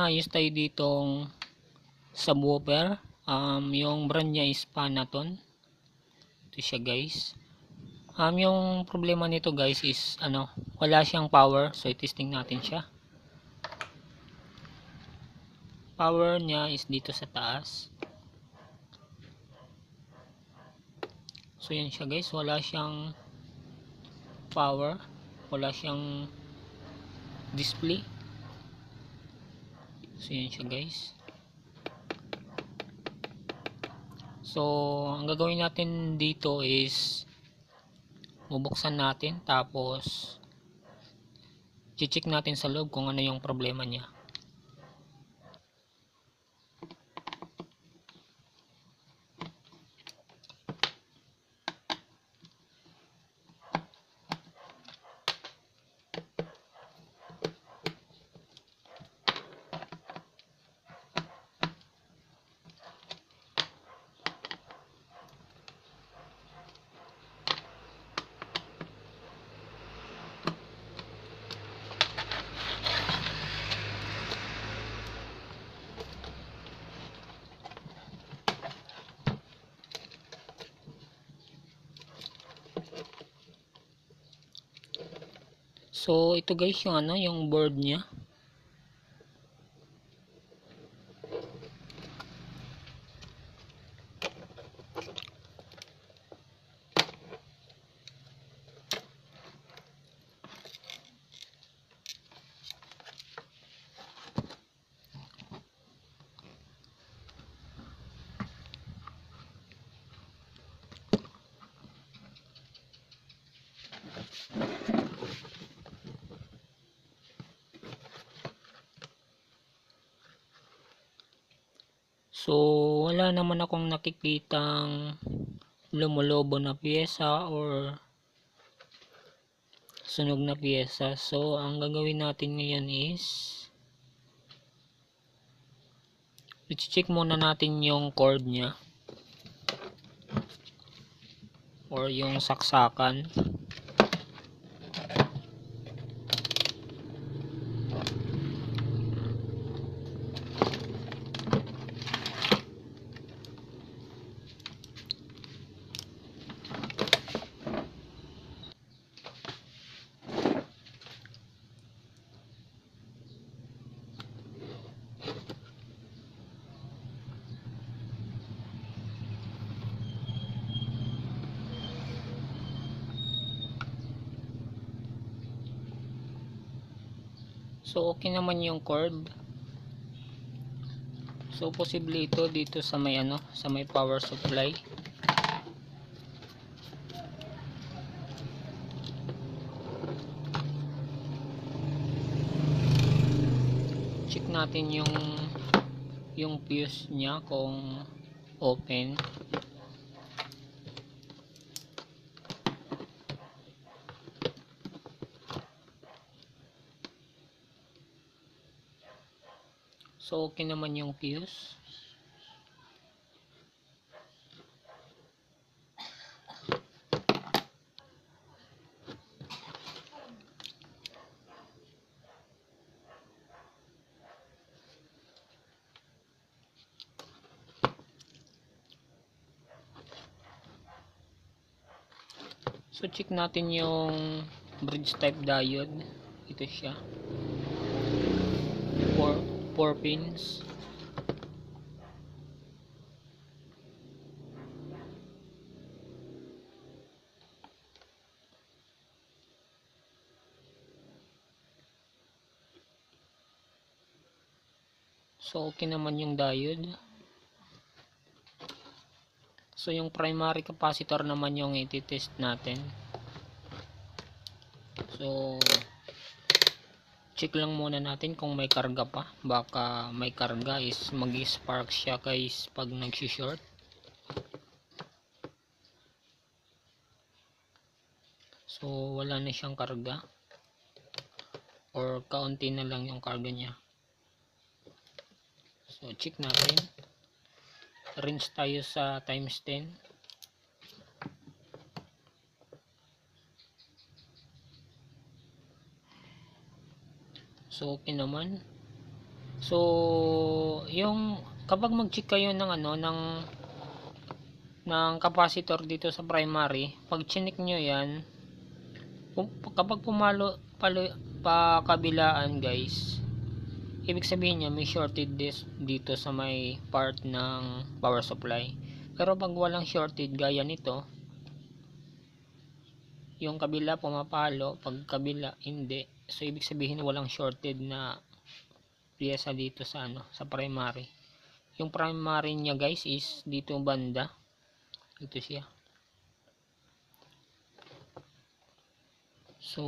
maayos tayo ditong subwoofer. Yung brand niya is Panaton. Ito siya guys. Yung problema nito guys is wala siyang power. So i-testing natin siya. Power niya is dito sa taas. So yan siya guys, wala siyang power, wala siyang display. So yan siya guys. So ang gagawin natin dito is bubuksan natin, tapos i-check natin sa loob kung ano yung problema niya. So ito guys yung yung board niya. So wala naman akong nakikitang lumulobo na piyesa or sunog na piyesa. So ang gagawin natin ngayon is i-check muna natin yung cord niya or yung saksakan. So okay naman yung cord. So posible ito dito sa may sa may power supply. Check natin yung fuse niya kung open. So okay naman yung fuse. So check natin yung bridge type diode. Ito siya. 4 pins. So okay naman yung diode. So yung primary capacitor naman yung i-test natin. So check lang muna natin kung may karga pa. Baka may karga is mag-spark siya guys pag nag-short. So wala na siyang karga or kaunti na lang yung karga niya. So check natin. Rinse tayo sa times 10. So okay naman. So yung kapag mag-check kayo ng ng capacitor dito sa primary, pag chinik nyo yan, kapag pa kabilaan guys, ibig sabihin niya may shorted dito sa may part ng power supply. Pero pag walang shorted gaya nito, yung kabila pumapalo, pag kabila hindi. So ibig sabihin walang shorted na piyesa dito sa sa primary. Yung primary niya guys is dito banda. Ito siya. So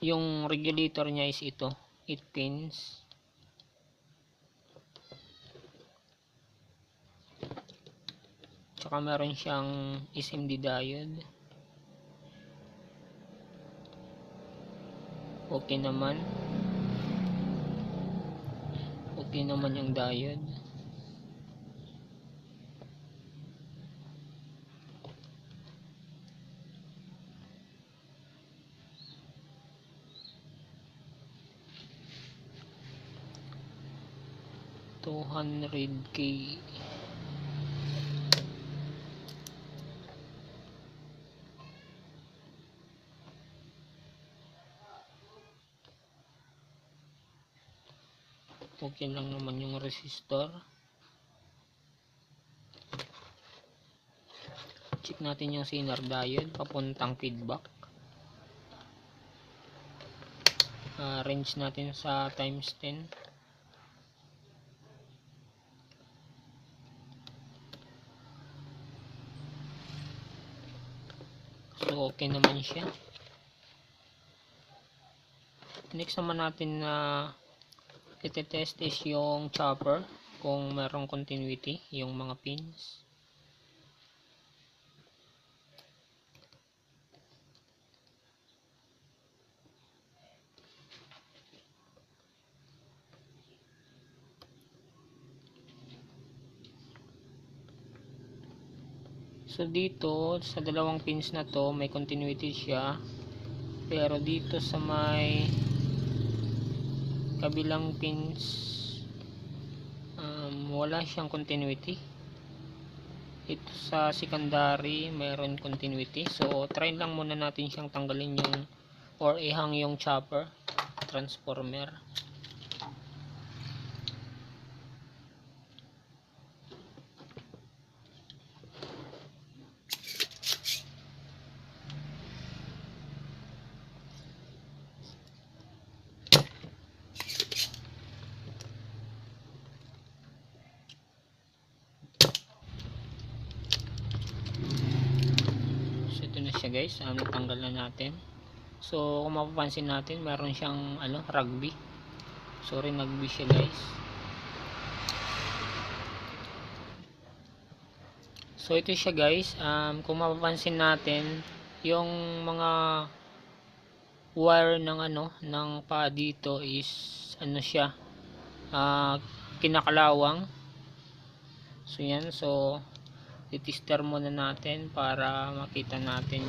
yung regulator niya is ito, 8 pins. Tsaka meron siyang SMD diode. Okay naman. Okay naman yung diode. $200K. Okay lang naman yung resistor. Check natin yung Zener diode papuntang feedback. Range natin sa times 10. So okay naman siya. Next naman natin na itetest is yung chopper, kung merong continuity yung mga pins. So dito sa dalawang pins na to may continuity siya, pero dito sa may kabilang pins wala siyang continuity. Ito sa secondary mayroon continuity. So try lang muna natin siyang tanggalin yung or ihang yung chopper transformer. Siya guys, natanggal na natin. So kung mapapansin natin meron siyang rugby. Sorry, nagbi siya guys. So ito siya guys, kung mapapansin natin yung mga wire ng ng pa dito is siya, kinakalawang. So yan, so titester muna natin para makita natin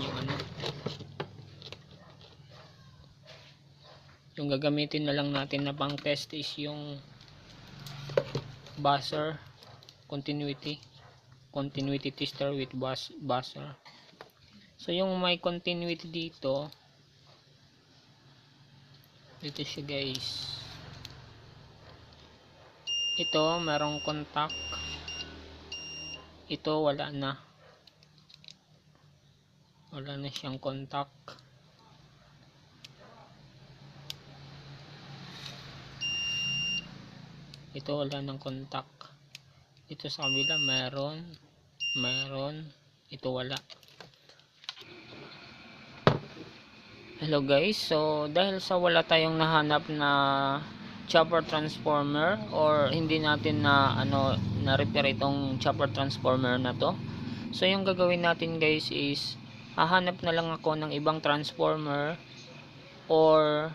yung gagamitin na lang natin na pang test is yung buzzer continuity tester with buzzer. So yung may continuity dito siya guys. Ito merong contact, ito wala na siyang contact. Ito wala ng contact. Ito sa kabila meron, ito wala. Hello guys, so dahil sa wala tayong nahanap na chopper transformer, or hindi natin na repair itong chopper transformer na to, so yung gagawin natin guys is hahanap na lang ako ng ibang transformer, or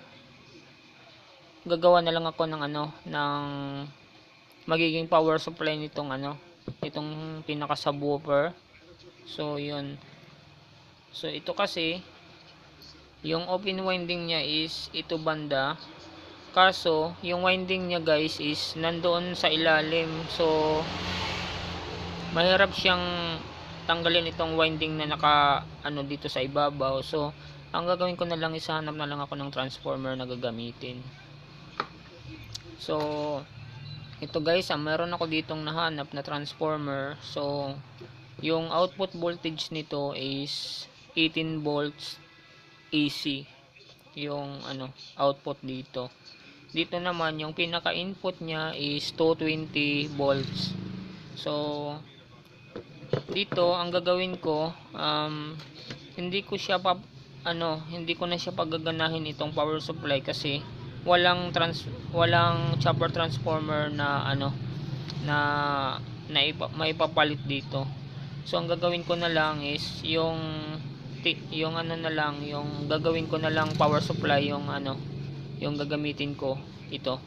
gagawa na lang ako ng ng magiging power supply nitong itong pinaka subwoofer. So yun, so ito kasi yung open winding niya is ito banda, Kaso yung winding niya guys is nandoon sa ilalim, so mahirap siyang tanggalin itong winding na naka ano dito sa ibabaw. So ang gagawin ko na lang is hanap na lang ako ng transformer na gagamitin. So ito guys, meron ako ditong nahanap na transformer. So yung output voltage nito is 18 volts AC yung ano output dito. Dito naman yung pinaka input niya is 220 volts. So dito ang gagawin ko, hindi ko hindi ko na siya paggaganahin itong power supply kasi walang chopper transformer na maipapalit dito. So ang gagawin ko na lang is yung gagawin ko na lang power supply yung gagamitin ko ito.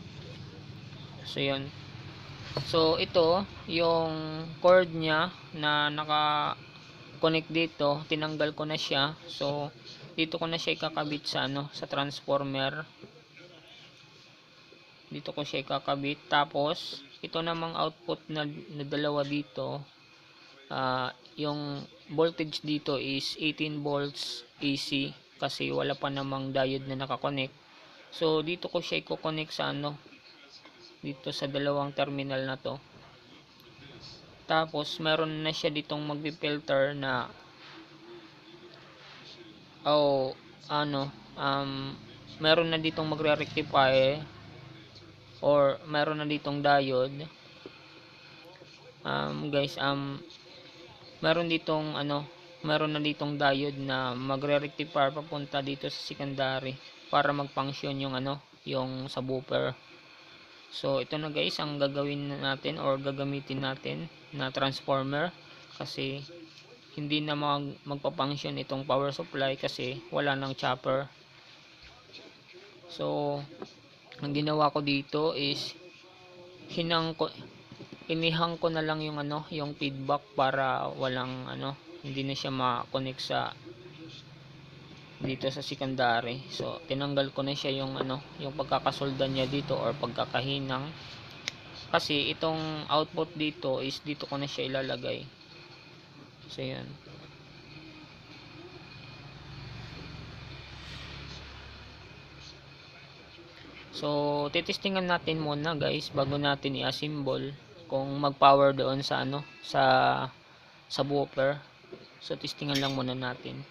So yun. So ito yung cord niya na naka connect dito, tinanggal ko na siya. So dito ko na siya ikakabit sa sa transformer. Dito ko siya ikakabit. Tapos ito namang output na dalawa dito, yung voltage dito is 18 volts AC kasi wala pa namang diode na nakakonect. So dito ko siya i-connect sa dito sa dalawang terminal na to. Tapos meron na siya ditong magpi-filter na meron na ditong magre-rectify or meron na ditong diode. Guys, meron na ditong diode na magre-rectify papunta dito sa secondary para mag-function yung subwoofer. So ito na guys ang gagawin natin or gagamitin natin na transformer kasi hindi na magpa-function itong power supply kasi wala nang chopper. So ang ginawa ko dito is inihang ko na lang yung feedback para walang hindi na siya ma-connect sa dito sa secondary. So tinanggal ko na siya yung pagkakasolda niya dito or pagkakahinang kasi itong output dito is dito ko na siya ilalagay. So yan. So titestingan natin muna guys bago natin i-assemble kung mag-power doon sa sa subwoofer. So testingan lang muna natin.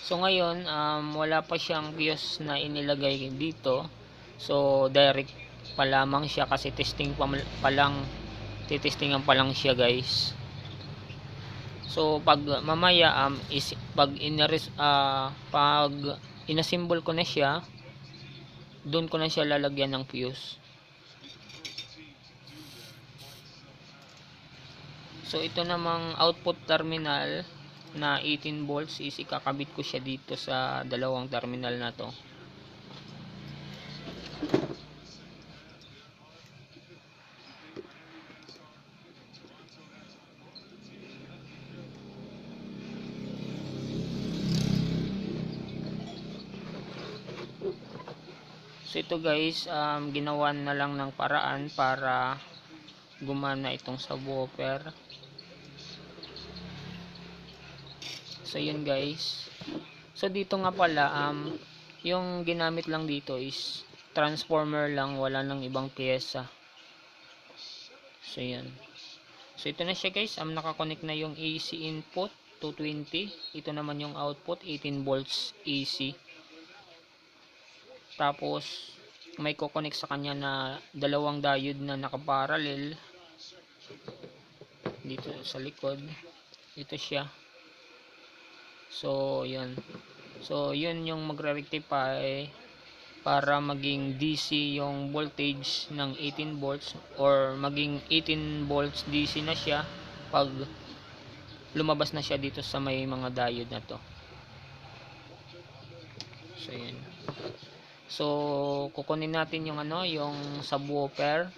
So ngayon wala pa siyang fuse na inilagay dito. So direct pa lamang siya kasi titestingan pa lang siya guys. So pag mamaya pag inassemble ko na siya, doon ko na siya lalagyan ng fuse. So ito namang output terminal na 18 volts is ikakabit ko siya dito sa dalawang terminal na to. So ito guys, ginawa na lang ng paraan para gumana itong subwoofer. So yun guys. So dito nga pala yung ginamit lang dito is transformer lang, wala nang ibang piyesa. So yun. So ito na siya guys, nakakonect na yung AC input 220, ito naman yung output 18 volts AC. Tapos may ko-connect sa kanya na dalawang diode na nakaparallel dito sa likod. Ito siya. So yun. So yun yung magre-rectify para maging DC yung voltage ng 18 volts or maging 18 volts DC na siya pag lumabas na siya dito sa may mga diode na to. So yun. So kukunin natin yung ano, yung subwoofer.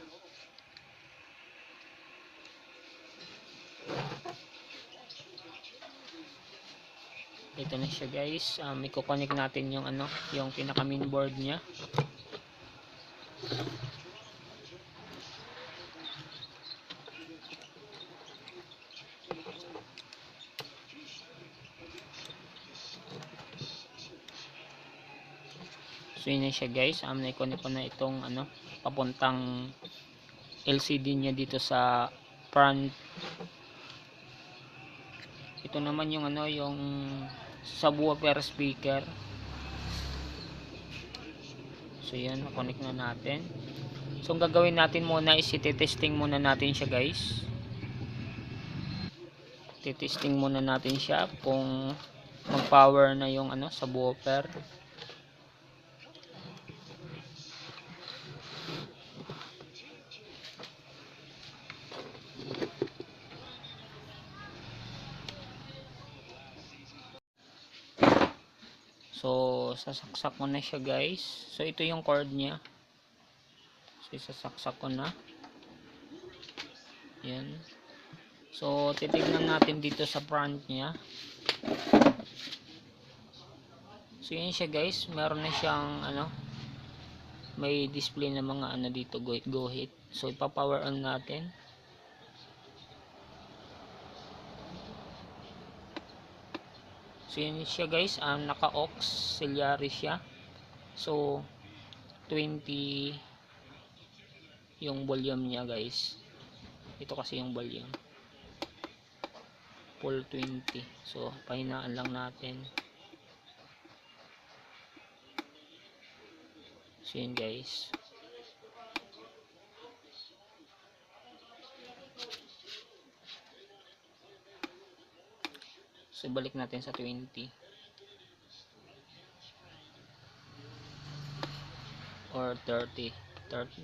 Ito na siya guys. I-connect natin yung ano, yung pinaka mainboard niya. So yun na siya guys. Na-connect ko na itong ano, papuntang LCD niya dito sa front. Ito naman yung ano, yung subwoofer speaker. So yan, na-connect na natin. So ang gagawin natin muna is i-testing muna natin siya guys. Testing muna natin siya kung mag-power na yung ano, subwoofer. So sasaksak ko na siya guys. So ito yung cord niya. So isasaksak ko na. Yan. So titignan natin dito sa front niya. So yun siya guys. Meron na siyang ano, may display na mga ano dito, go hit. So ipa-power on natin. So yun siya guys. Naka-auxiliary siya. So 20 yung volume niya guys. Ito kasi yung volume. Full 20. So pahinaan lang natin. So yun guys. So balik natin sa 20 or 30.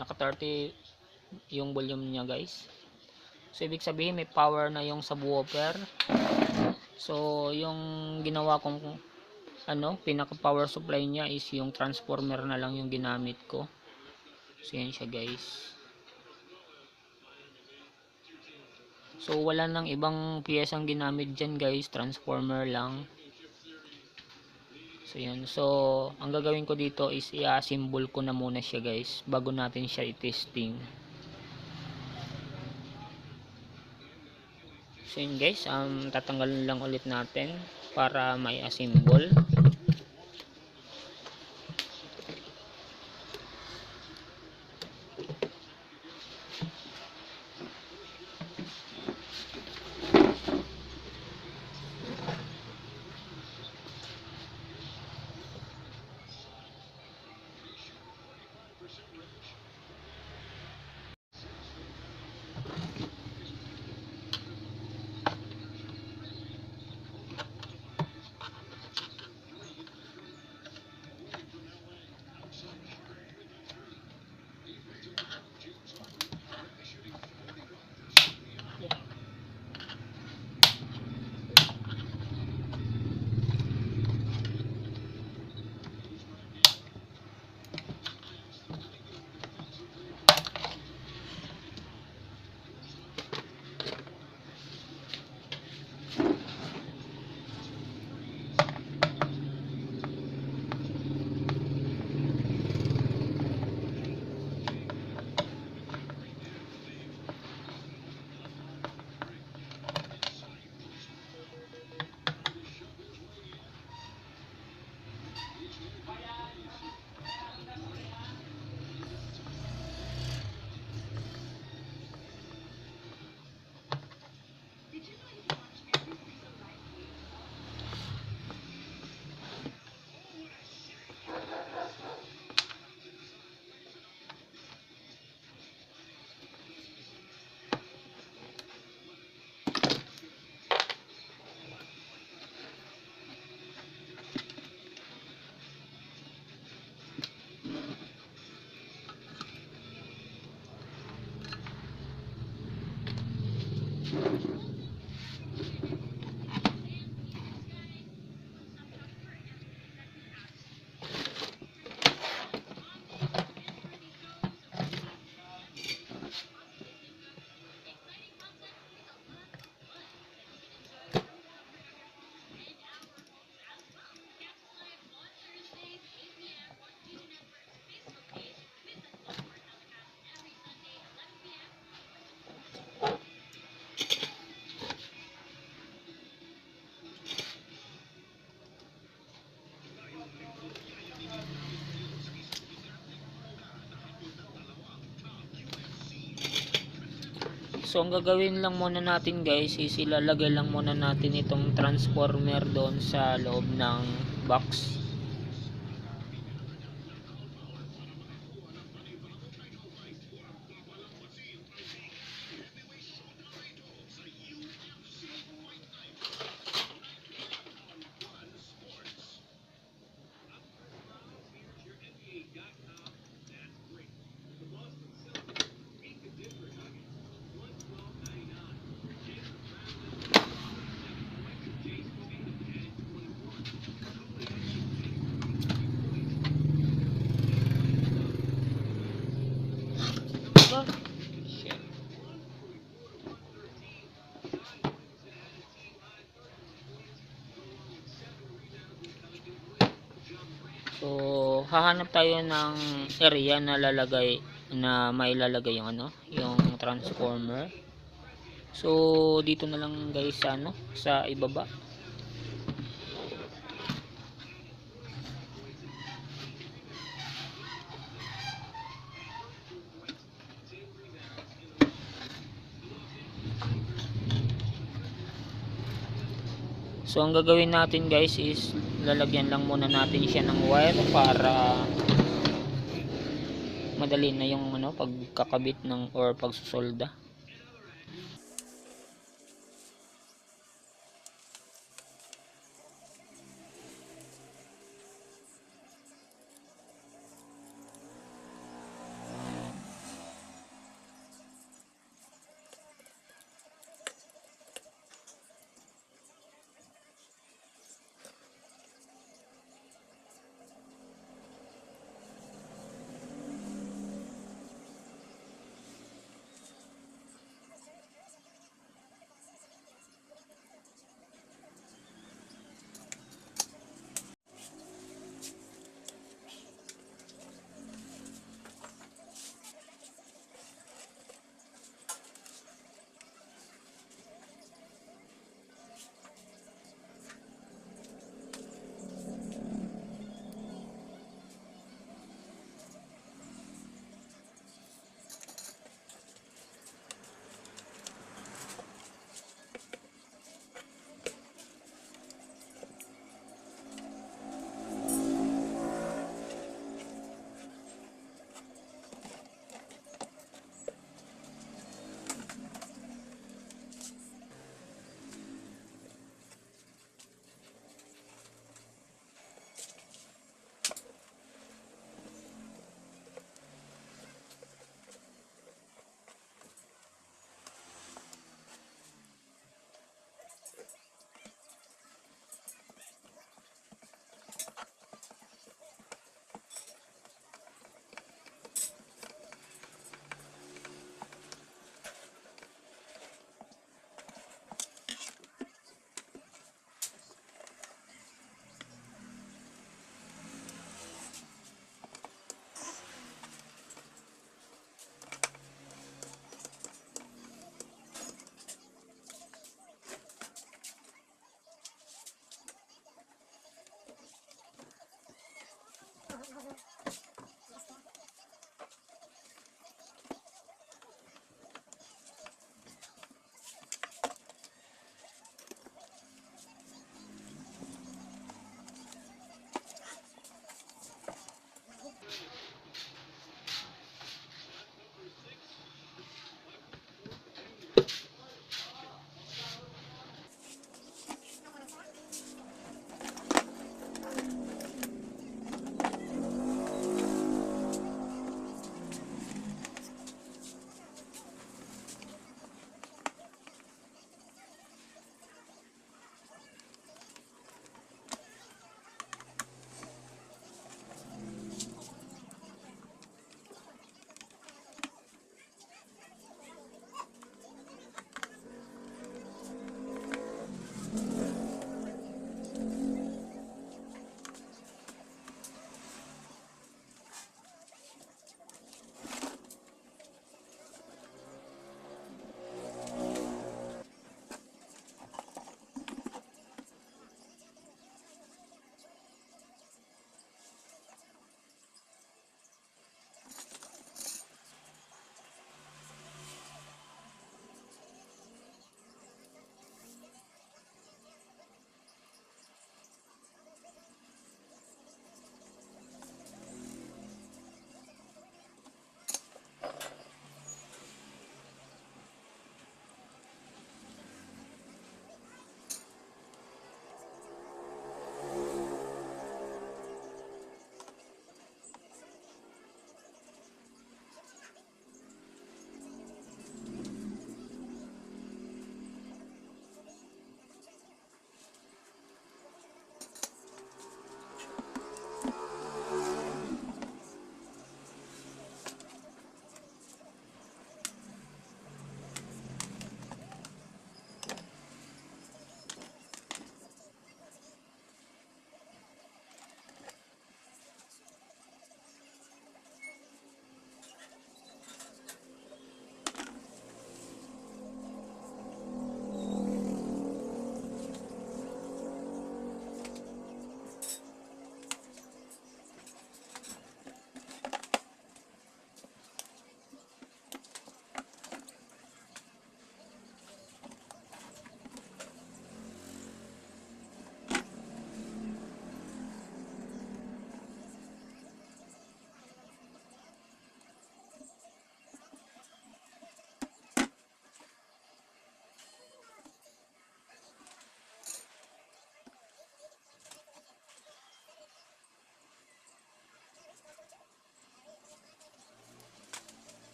Naka 30 yung volume niya guys. So ibig sabihin may power na yung subwoofer. So yung ginawa kong ano, pinaka power supply niya is yung transformer na lang yung ginamit ko. So yan siya guys. So wala nang ibang piyesang ginamit dyan guys, transformer lang. So yan. So ang gagawin ko dito is i-assemble ko na muna siya guys bago natin siya i-testing. So yun guys, tatanggalin lang ulit natin para may assemble. So ang gagawin lang muna natin guys is ilalagay lang muna natin itong transformer doon sa loob ng box. So hahanap tayo ng area na lalagay na mailalagay yung ano, yung transformer. So dito na lang guys sa ano, sa ibaba. So ang gagawin natin guys is lalagyan lang muna natin siya ng wire para madali na yung ano, pagkakabit ng or pagsusolda.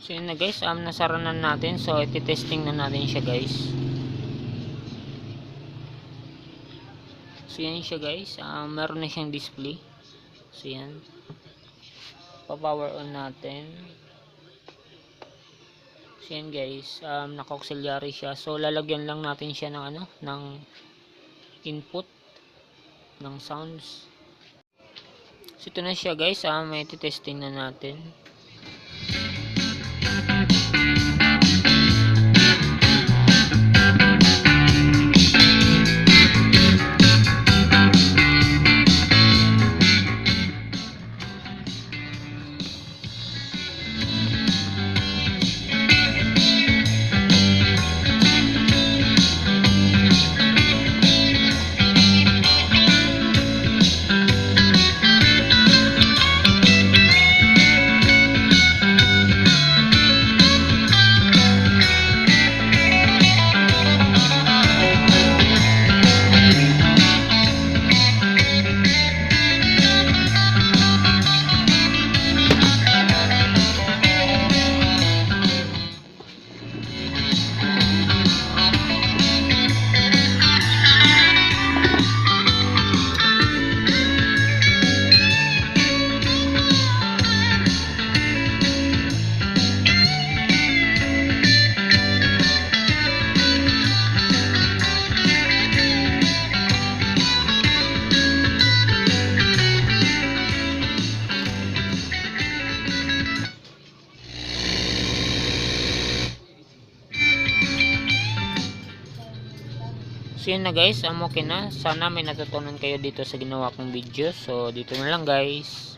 So yun na guys, nasara na natin. So iti-testing na natin siya guys. So yan siya guys, meron na siyang display. So yan, pa-power on natin. So yan guys, naka-auxiliary siya. So lalagyan lang natin siya ng ano, ng input ng sounds. So ito na siya guys, may iti-testing na natin. So yun na guys, okay na. Sana may natutunan kayo dito sa ginawa kong video. So dito na lang guys.